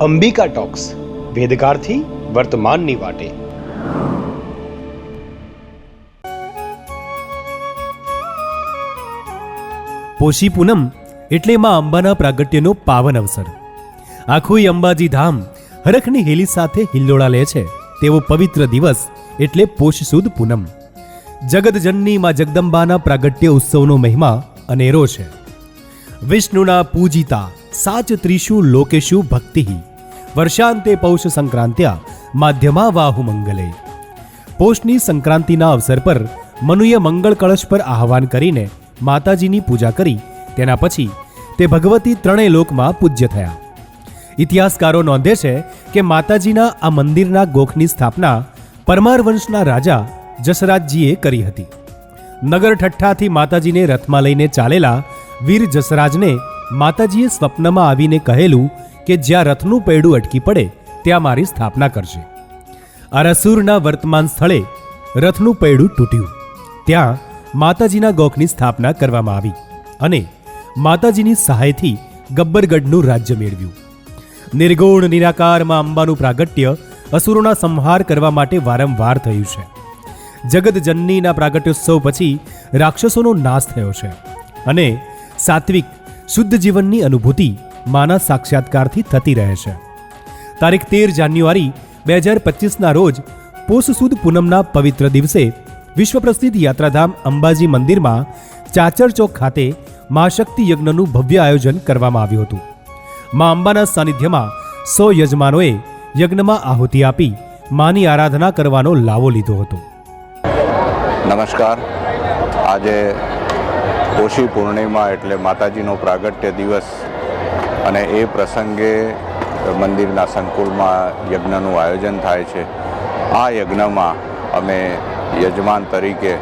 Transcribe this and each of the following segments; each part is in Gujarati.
અંબિકા ટોક્સ, વેદકાળથી વર્તમાનની વાટે. પોષી પૂનમ એટલે માં અંબાના પ્રાગટ્યનો પાવન અવસર. આખું અંબાજી ધામ હરખની હેલી સાથે હિલ્લોળા લે છે તેવો પવિત્ર દિવસ એટલે પોષ સુદ પૂનમ. જગતજનની માં જગદંબાના પ્રાગટ્ય ઉત્સવનો મહિમા અનેરો છે. વિષ્ણુના પૂજિતા સાચ ત્રિષુ લોકેશુ ભક્તિ વર્ષાંતે પૌષ સંક્રાંત્યા માધ્યમા વાહુ મંગલે. પૌષની સંક્રાંતિના અવસર પર મનુએ મંગળ કળશ પર આહવાન કરીને માતાજીની પૂજા કરી તેના પછી તે ભગવતી ત્રણેય લોકમાં પૂજ્ય થયા. ઇતિહાસકારો નોંધે છે કે માતાજીના આ મંદિરના ગોખની સ્થાપના પરમાર વંશના રાજા જસરાજજીએ કરી હતી. નગર ઠઠ્ઠાથી માતાજીને રથમાં લઈને ચાલેલા વીર જસરાજને માતાજીએ સ્વપ્નમાં આવીને કહેલું કે જ્યાં રથનું પૈડું અટકી પડે ત્યાં મારી સ્થાપના કરશે. અરસુરના વર્તમાન સ્થળે રથનું પૈડું તૂટ્યું. ત્યાં માતાજીના ગોખની સ્થાપના કરવામાં આવી અને માતાજીની સહાયથી ગબ્બરગઢનું રાજ્ય મેળવ્યું. નિર્ગુણ નિરાકારમાં અંબાનું પ્રાગટ્ય અસુરોના સંહાર કરવા માટે વારંવાર થયું છે. જગતજનનીના પ્રાગટ્યોત્સવ પછી રાક્ષસોનો નાશ થયો છે અને સાત્વિક શુદ્ધ જીવનની અનુભૂતિ માના સાક્ષાત્કારથી થતી રહે છે. તારીખ 13 જાન્યુઆરી 2025ના રોજ પોષ સુદ પૂનમના પવિત્ર દિવસે વિશ્વ પ્રસિદ્ધ યાત્રાધામ અંબાજી મંદિરમાં ચાચર ચોક ખાતે મહાશક્તિ યજ્ઞનું ભવ્ય આયોજન કરવામાં આવ્યું હતું. મા અંબાના સાનિધ્યમાં 100 યજમાનોએ યજ્ઞમાં આહુતિ આપી માની આરાધના કરવાનો લાવો લીધો હતો. નમસ્કાર. આજે પોષી પૂર્ણિમા એટલે માતાજીનો પ્રાગટ્ય દિવસ અને એ પ્રસંગે મંદિરના સંકુલમાં યજ્ઞનું આયોજન થાય છે. આ યજ્ઞમાં અમે યજમાન તરીકે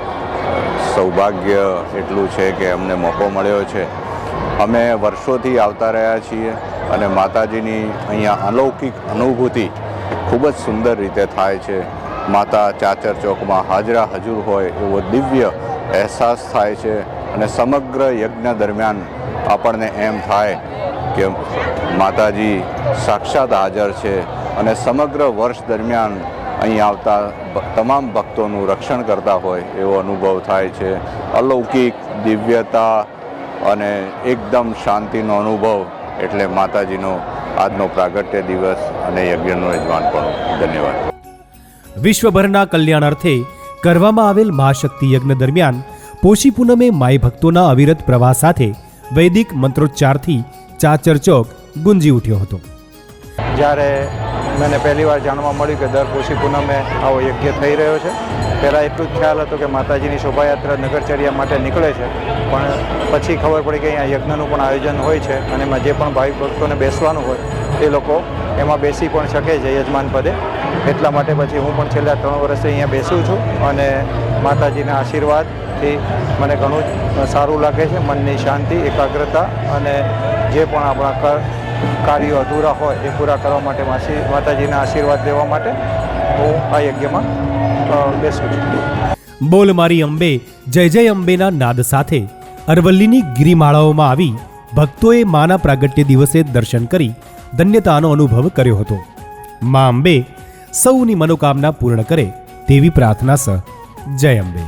સૌભાગ્ય એટલું છે કે અમને મોકો મળ્યો છે. અમે વર્ષોથી આવતા રહ્યા છીએ અને માતાજીની અહીંયા અલૌકિક અનુભૂતિ ખૂબ જ સુંદર રીતે થાય છે. માતા ચાચર ચોકમાં હાજરા હજુર હોય એવો દિવ્ય અહેસાસ થાય છે અને સમગ્ર યજ્ઞ દરમિયાન આપણને એમ થાય કે માતાજી સાક્ષાત હાજર છે અને સમગ્ર વર્ષ દરમિયાન અહીં આવતા તમામ ભક્તોનું રક્ષણ કરતા હોય એવો અનુભવ થાય છે. અલૌકિક દિવ્યતા અને એકદમ શાંતિનો અનુભવ એટલે માતાજીનો આજનો પ્રાગટ્ય દિવસ અને યજ્ઞનું યજમાનપણું. ધન્યવાદ. વિશ્વભરના કલ્યાણ અર્થે કરવામાં આવેલ મહાશક્તિ યજ્ઞ દરમિયાન પોષી પૂનમે માઈ ભક્તોના અવિરત પ્રવાહ સાથે વૈદિક મંત્રોચ્ચારથી ચાચર ચોક ગુંજી ઉઠ્યો હતો. જ્યારે મને પહેલી વાર જાણવા મળ્યું કે દર પોષી પૂનમે આવો યજ્ઞ થઈ રહ્યો છે, પહેલાં એટલું જ ખ્યાલ હતો કે માતાજીની શોભાયાત્રા નગરચર્યા માટે નીકળે છે, પણ પછી ખબર પડી કે અહીંયા યજ્ઞનું પણ આયોજન હોય છે અને એમાં જે પણ ભાવિક ભક્તોને બેસવાનું હોય એ લોકો એમાં બેસી પણ શકે છે યજમાન પદે. એટલા માટે પછી હું પણ છેલ્લા 3 વર્ષથી અહીંયા બેસું છું અને માતાજીના આશીર્વાદથી મને ઘણું જ સારું લાગે છે. મનની શાંતિ, એકાગ્રતા અને જે પણ આપણા કાર્યો અધૂરા હોય એ પૂરા કરવા માટે માતાજીના આશીર્વાદ લેવા માટે હું આ યજ્ઞમાં બેસું છું. બોલ મારી અંબે જય જય અંબેના નાદ સાથે અરવલ્લીની ગિરિમાળાઓમાં આવી ભક્તોએ માના પ્રાગટ્ય દિવસે દર્શન કરી ધન્યતાનો અનુભવ કર્યો હતો. મા અંબે સૌની મનોકામના પૂર્ણ કરે તેવી પ્રાર્થના સહ. જય અંબે.